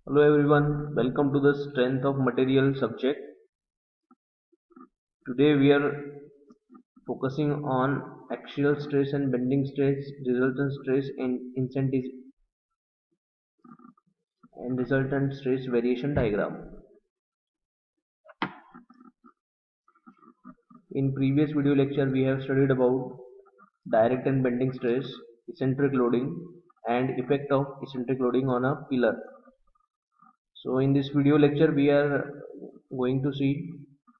Hello everyone, welcome to the strength of material subject. Today we are focusing on axial stress and bending stress, resultant stress and resultant stress variation diagram. In previous video lecture we have studied about direct and bending stress, eccentric loading and effect of eccentric loading on a pillar. So in this video lecture we are going to see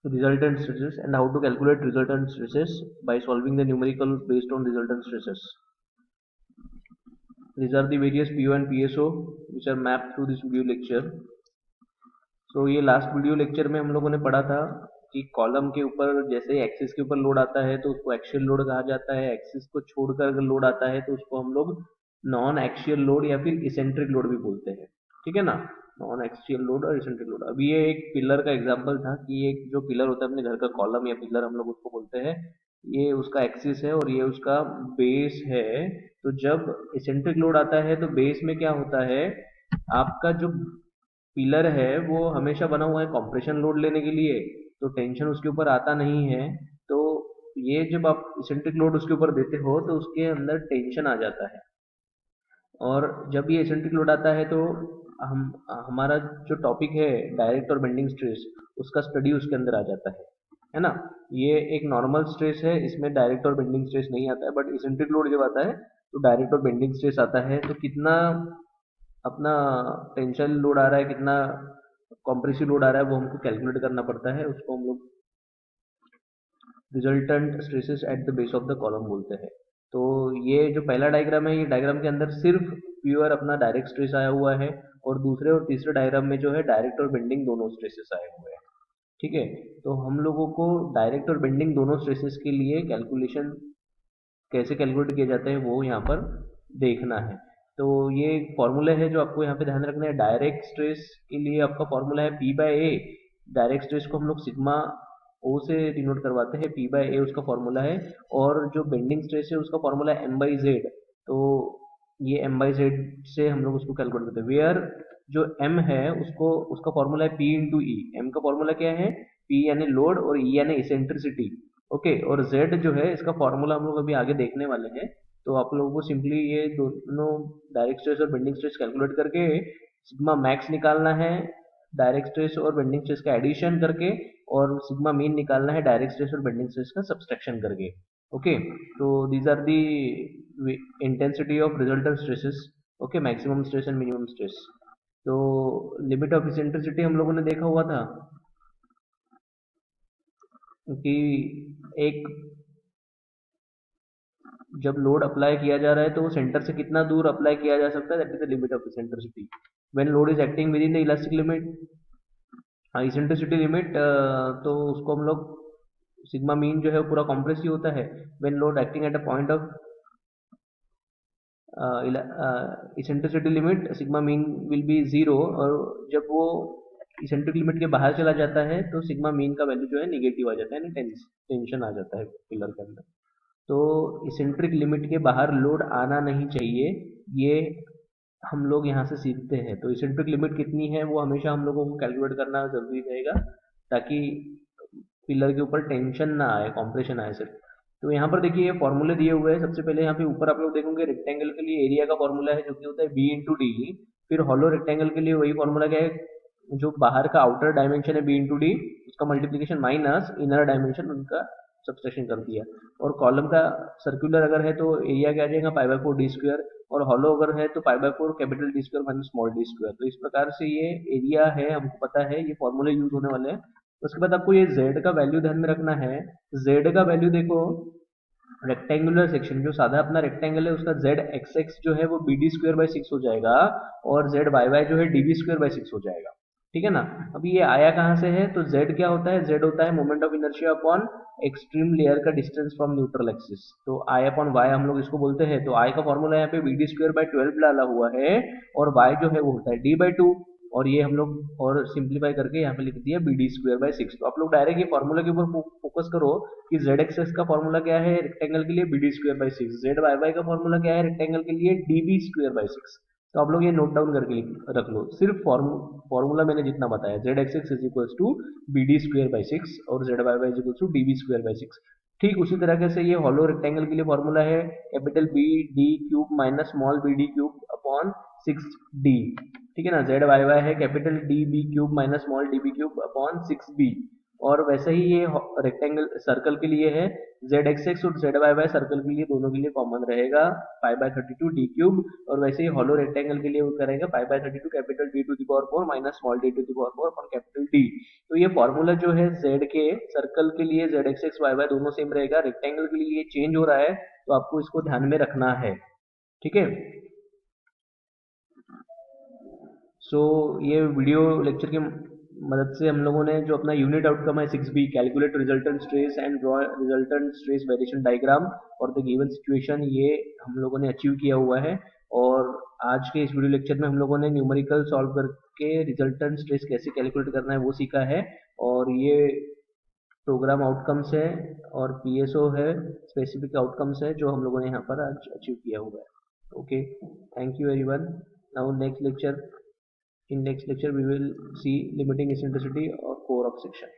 resultant stresses and how to calculate resultant stresses by solving the numerical based on resultant stresses. These are the various PO and PSO which are mapped through this video lecture. So ये last video lecture में हम लोगों ने पढ़ा था कि column के ऊपर जैसे एक्सिस के ऊपर लोड आता है तो उसको एक्सियल लोड कहा जाता है, एक्सिस को छोड़कर अगर लोड आता है तो उसको हम लोग नॉन एक्सियल लोड या फिर इसेंट्रिक लोड भी बोलते हैं, ठीक है ना। नॉन एक्सियल लोड और इसेंट्रिक लोड। अभी ये एक पिलर का एग्जांपल था कि एक जो पिलर होता है अपने घर का कॉलम या पिलर हम लोग उसको बोलते हैं, ये उसका एक्सिस है और ये उसका बेस है। तो जब इसेंट्रिक लोड आता है तो बेस में क्या होता है, आपका जो पिलर है वो हमेशा बना हुआ है कंप्रेशन लोड लेने के लिए, तो टेंशन उसके ऊपर आता नहीं है। तो ये जब आप इसेंट्रिक लोड उसके ऊपर देते हो तो उसके अंदर टेंशन आ जाता है, और जब ये इसेंट्रिक लोड आता है तो हम हमारा जो टॉपिक है डायरेक्ट और बेंडिंग स्ट्रेस उसका स्टडी उसके अंदर आ जाता है ना। ये एक नॉर्मल स्ट्रेस है, इसमें डायरेक्ट और बेंडिंग स्ट्रेस नहीं आता है, बट इसेंट्रिक लोड जब आता है तो डायरेक्ट और बेंडिंग स्ट्रेस आता है। तो कितना अपना टेंशन लोड आ रहा है, कितना कॉम्प्रेसिव लोड आ रहा है, वो हमको कैलकुलेट करना पड़ता है, उसको हम लोग resultant stresses at the base of the column बोलते हैं। तो ये जो पहला डायग्राम है, ये डायग्राम के अंदर सिर्फ प्योर अपना डायरेक्ट स्ट्रेस आया हुआ है, और दूसरे और तीसरे डायग्राम में जो है डायरेक्ट और बेंडिंग दोनों स्ट्रेसेस आए हुए हैं, ठीक है। तो हम लोगों को डायरेक्ट और बेंडिंग दोनों स्ट्रेसेस के लिए कैलकुलेशन कैसे कैलकुलेट किए जाते हैं वो यहाँ पर देखना है। तो ये फॉर्मूला है जो आपको यहाँ पे ध्यान रखना है। डायरेक्ट स्ट्रेस के लिए आपका फॉर्मूला है पी बाय ए। डायरेक्ट स्ट्रेस को हम लोग सिग्मा ओ से डिनोट करवाते हैं, पी बाय ए उसका फॉर्मूला है। और जो बेंडिंग स्ट्रेस है उसका फॉर्मूला है एम बाई जेड। तो ये एम बाई जेड से हम लोग उसको कैलकुलेट करते हैं। वेयर जो एम है उसको उसका फॉर्मूला है पी इंटू ई। एम का फॉर्मूला क्या है, पी यानी लोड और ई यानी इसेंट्रिसिटी, ओके। और z जो है इसका फॉर्मूला हम लोग अभी आगे देखने वाले हैं। तो आप लोगों को सिंपली ये दोनों डायरेक्ट स्ट्रेस और बेंडिंग स्ट्रेस कैलकुलेट करके सिग्मा मैक्स निकालना है डायरेक्ट स्ट्रेस और बेंडिंग स्ट्रेस का एडिशन करके, और सिग्मा मीन निकालना है डायरेक्ट स्ट्रेस और बेंडिंग स्ट्रेस का सब्सट्रैक्शन करके, ओके। तो these are the intensity of resultant stresses, okay, maximum stress and minimum stress. तो लिमिट ऑफ इसेंट्रिसिटी हम लोगों ने देखा हुआ था कि एक जब लोड अप्लाई किया जा रहा है तो वो सेंटर से कितना दूर अप्लाई किया जा सकता है, that is the limit of eccentricity when load is acting with in the elastic limit. Eccentricity limit तो उसको हम लोग सिग्मा मीन जो है वो पूरा कॉम्प्रेसिव होता है when load acting at a point of eccentricity limit sigma mean will be zero, और जब वो इसेंट्रिक लिमिट के बाहर चला जाता है तो सिग्मा मीन का वैल्यू जो है निगेटिव आ जाता है, यानी टेंशन आ जाता है पिलर के अंदर। तो इसेंट्रिक लिमिट के बाहर लोड आना नहीं चाहिए, ये हम लोग यहाँ से सीखते हैं। तो इसेंट्रिक लिमिट कितनी है वो हमेशा हम लोगों को कैलकुलेट करना जरूरी रहेगा, ताकि पिलर के ऊपर टेंशन ना आए, कॉम्प्रेशन आए सिर्फ। तो यहाँ पर देखिए ये फॉर्मूले दिए हुए हैं। सबसे पहले यहाँ पे ऊपर आप लोग देखोगे रेक्टेंगल के लिए एरिया का फॉर्मूला है जो कि होता है बी इंटू डी। फिर हॉलो रेक्टेंगल के लिए वही फॉर्मूला क्या है, जो बाहर का आउटर डायमेंशन है बी इंटू डी, उसका मल्टीप्लीकेशन माइनस इनर डायमेंशन उनका सब्सट्रैक्शन कर दिया। और कॉलम का सर्कुलर अगर है तो एरिया क्या आ जाएगा pi by four D square, और हॉलो अगर है तो pi by four capital D square minus small D square. तो इस प्रकार से ये एरिया है, हमको पता है ये फॉर्मूले यूज होने वाले हैं। उसके बाद आपको ये z का वैल्यू ध्यान में रखना है। z का वैल्यू देखो, रेक्टेंगुलर सेक्शन जो साधा अपना रेक्टेंगल है उसका जेड एक्स एक्स जो है वो b d square by six हो जाएगा, और जेड वाई वाई जो है d b square by six हो जाएगा, ठीक है ना। अभी ये आया कहाँ से है, तो z क्या होता है, z होता है moment of inertia upon extreme layer का डिस्टेंस फ्रॉम न्यूट्रल एक्सिस। तो i अपॉन y हम लोग इसको बोलते हैं। तो i का फॉर्मूला यहाँ पे बी डी स्क्वायर बाई 12 डाला हुआ है, और y जो है वो होता है d बाई टू, और ये हम लोग और सिंप्लीफाई करके यहाँ पे लिख दिया b d square by six. तो आप लोग डायरेक्ट ये फॉर्मूला के ऊपर फोकस करो कि जेड एक्सेस का फॉर्मूला क्या है रेक्टेंगल के लिए b d square by six, z Y y का फॉर्मूला क्या है रेक्टेंगल के लिए d b square by six. तो आप लोग ये नोट डाउन करके रख लो, सिर्फ फॉर्मूला मैंने जितना बताया, Z x X is equals to B D square by six और Z Y Y is equals to D B square by six. ठीक उसी तरह से ये हॉलो रेक्टेंगल के लिए फॉर्मूला है capital b d cube minus small b d cube upon six d. ठीक है ना, जेड वाई वाई है capital d b cube minus small d b cube upon six b. और वैसे ही ये रेक्टेंगल सर्कल के लिए है जेड एक्स एक्स और जेड वाई वाई सर्कल के लिए दोनों के लिए कॉमन रहेगा पाई बाय 32 डी क्यूब। और वैसे ही हॉलो रेक्टेंगल के लिए वो करेगा pi by 32 capital d to the power 4 minus small d to the power 4 upon capital d. तो ये फॉर्मूला जो है जेड के सर्कल के लिए z x x y y दोनों सेम रहेगा, रेक्टेंगल के लिए ये चेंज हो रहा है तो आपको इसको ध्यान में रखना है। ठीक है, सो ये वीडियो लेक्चर की मदद से हम लोगों ने जो अपना यूनिट आउटकम है 6B calculate resultant stress and draw resultant stress variation diagram और द गिवन सिचुएशन, ये हम लोगों ने अचीव किया हुआ है। और आज के इस वीडियो लेक्चर में हम लोगों ने न्यूमेरिकल सॉल्व करके रिजल्टेंट स्ट्रेस कैसे कैलकुलेट करना है वो सीखा है। और ये प्रोग्राम आउटकम्स है और पीएसओ है, स्पेसिफिक आउटकम्स है जो हम लोगों ने यहाँ पर आज अचीव किया हुआ है। Okay, thank you everyone. Now next lecture, in next lecture we will see limiting eccentricity or core of section.